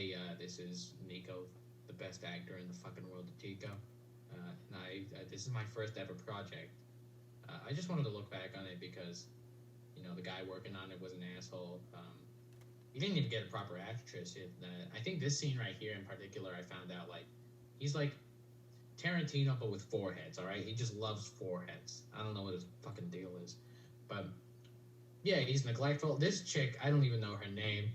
hey, this is Nico, the best actor in the fucking world of Tico. And this is my first ever project. I just wanted to look back on it because, the guy working on it was an asshole. He didn't even get a proper actress. I think this scene right here in particular, I found out, like, he's like Tarantino, but with foreheads, all right? He just loves foreheads. I don't know what his fucking deal is. But, yeah, he's neglectful. This chick, I don't even know her name.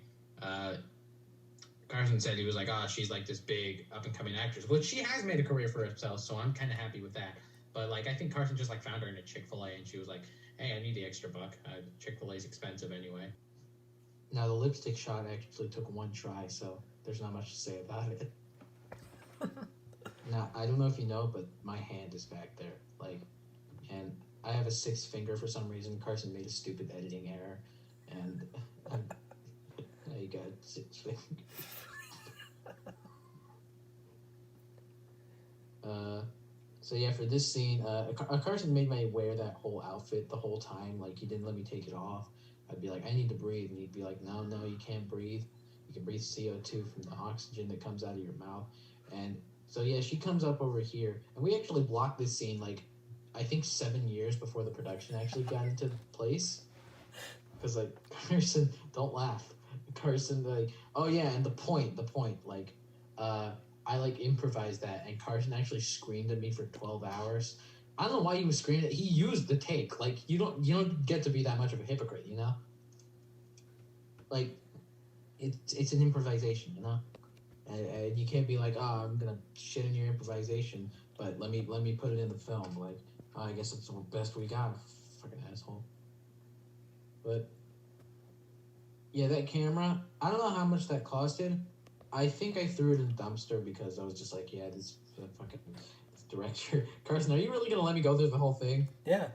Carson said he was like, she's like this big up-and-coming actress, which she has made a career for herself, so I'm kind of happy with that. But, like, I think Carson just, like, found her in a Chick-fil-A, and she was like, hey, I need the extra buck. Chick-fil-A's expensive anyway. Now, the lipstick shot actually took one try, so there's not much to say about it. Now, I don't know if you know, but my hand is back there. Like, and I have a sixth finger for some reason. Carson made a stupid editing error, and now you got six fingers. So yeah, for this scene, Carson made me wear that whole outfit the whole time. Like, he didn't let me take it off. I'd be like, I need to breathe, and he'd be like, no, you can't breathe. You can breathe CO2 from the oxygen that comes out of your mouth. And so yeah, she comes up over here, and we actually blocked this scene like I think 7 years before the production actually got into place. Because like Carson, don't laugh. Carson like, oh yeah, and the point, like, I like improvised that, and Carson actually screamed at me for 12 hours. I don't know why he was screaming. He used the take. Like, you don't get to be that much of a hypocrite, Like, it's an improvisation, and you can't be like, I'm gonna shit in your improvisation, but let me put it in the film. Like, I guess it's the best we got, fucking asshole. But yeah, that camera, I don't know how much that costed. I think I threw it in the dumpster because I was just like, yeah, this fucking director. Carson, are you really gonna let me go through the whole thing? Yeah,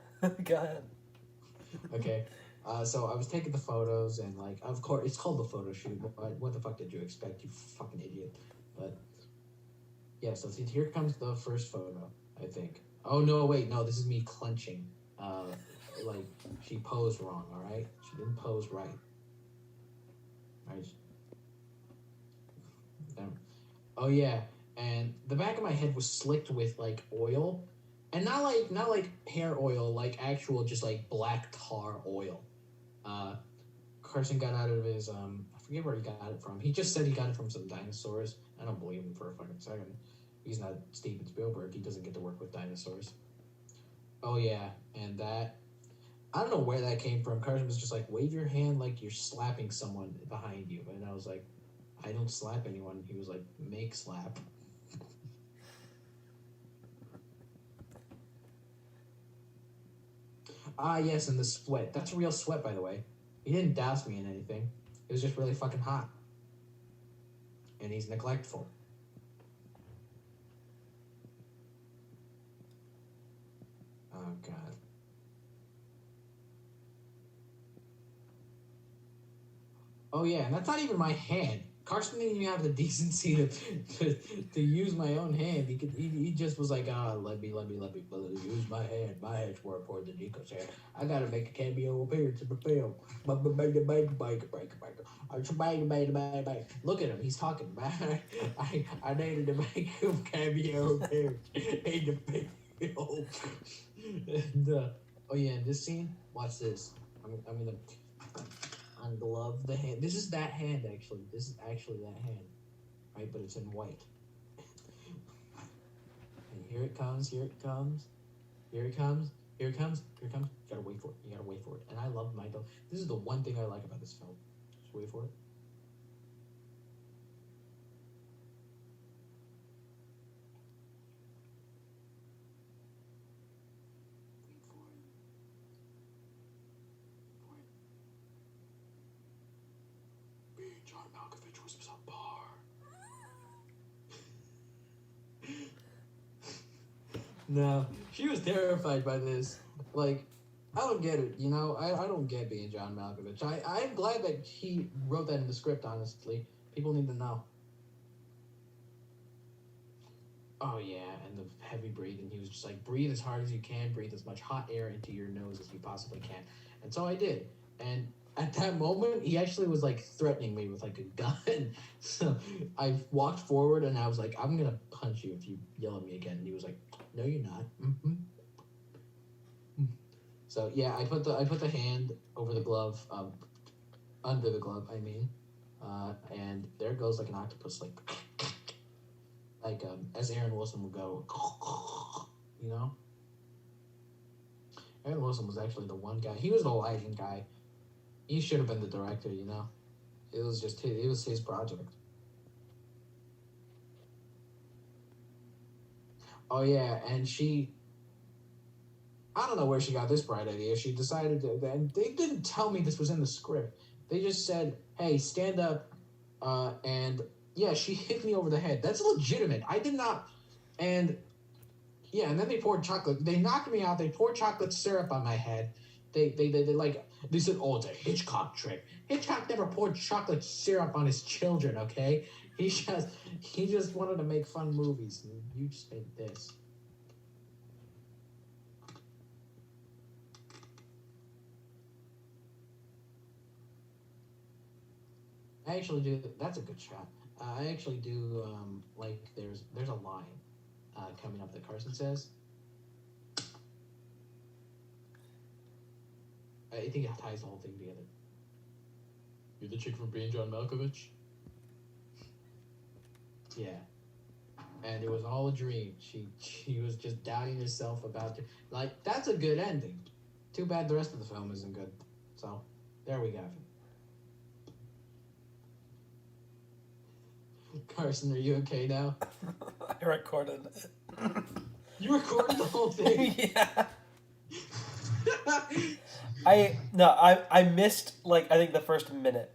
go ahead. Okay. So I was taking the photos, and like, of course, it's called the photo shoot. What the fuck did you expect, you fucking idiot? But yeah, so see, here comes the first photo, I think. Oh no, wait, no, this is me clenching. Like, she posed wrong. All right, she didn't pose right. All right. Oh yeah, and the back of my head was slicked with like oil, and not like hair oil, like actual just like black tar oil. Carson got out of his I forget where he got it from. He just said he got it from some dinosaurs. I don't believe him for a fucking second. He's not Steven Spielberg. He doesn't get to work with dinosaurs. Oh yeah, and that, I don't know where that came from. Carson was just like, wave your hand like you're slapping someone behind you, and I was like, I don't slap anyone. He was like, make slap. Yes, and the sweat. That's real sweat, by the way. He didn't douse me in anything. It was just really fucking hot. And he's neglectful. Oh, God. Oh, yeah, and that's not even my hand. Carson didn't even have the decency to use my own hand. He just was like, let me use my hand. My hand's more important than Nico's hand. I gotta make a cameo appearance in the film. Look at him, he's talking. I needed to make a cameo appearance in the film. And, oh yeah, in this scene, watch this. I'm gonna unglove the hand. This is that hand, actually. This is actually that hand, right? But it's in white. And here it comes. Here it comes. Here it comes. Here it comes. Here it comes. You gotta wait for it. You gotta wait for it. And I love my dog. This is the one thing I like about this film. Just wait for it. John Malkovich was subpar. No, she was terrified by this. Like, I don't get it, I don't get being John Malkovich. I'm glad that he wrote that in the script, honestly. People need to know. Oh, yeah, and the heavy breathing. He was just like, breathe as hard as you can, breathe as much hot air into your nose as you possibly can. And so I did. And at that moment, he actually was like threatening me with like a gun. So I walked forward and I was like, "I'm gonna punch you if you yell at me again." And he was like, "No, you're not." Mm-hmm. So yeah, I put the hand over the glove, under the glove. I mean, and there goes like an octopus, like as Aaron Wilson would go, you know. Aaron Wilson was actually the one guy. He was the lighting guy. He should have been the director, you know. It was just it was his project. Oh yeah, and I don't know where she got this bright idea. She decided to, and they didn't tell me this was in the script. They just said, "Hey, stand up," and yeah, she hit me over the head. That's legitimate. I did not, and yeah, and then they poured chocolate. They knocked me out. They poured chocolate syrup on my head. They said, "Oh, it's a Hitchcock trick." Hitchcock never poured chocolate syrup on his children. Okay, he just he just wanted to make fun movies. And you just made this. I actually do. That's a good shot. I actually do like there's a line coming up that Carson says. I think it ties the whole thing together. You're the chick from Being John Malkovich? Yeah. And it was all a dream. She was just doubting herself about it. Like, that's a good ending. Too bad the rest of the film isn't good. So, there we go. Carson, are you okay now? I recorded it. You recorded the whole thing? Yeah. I missed, like, I think the first minute.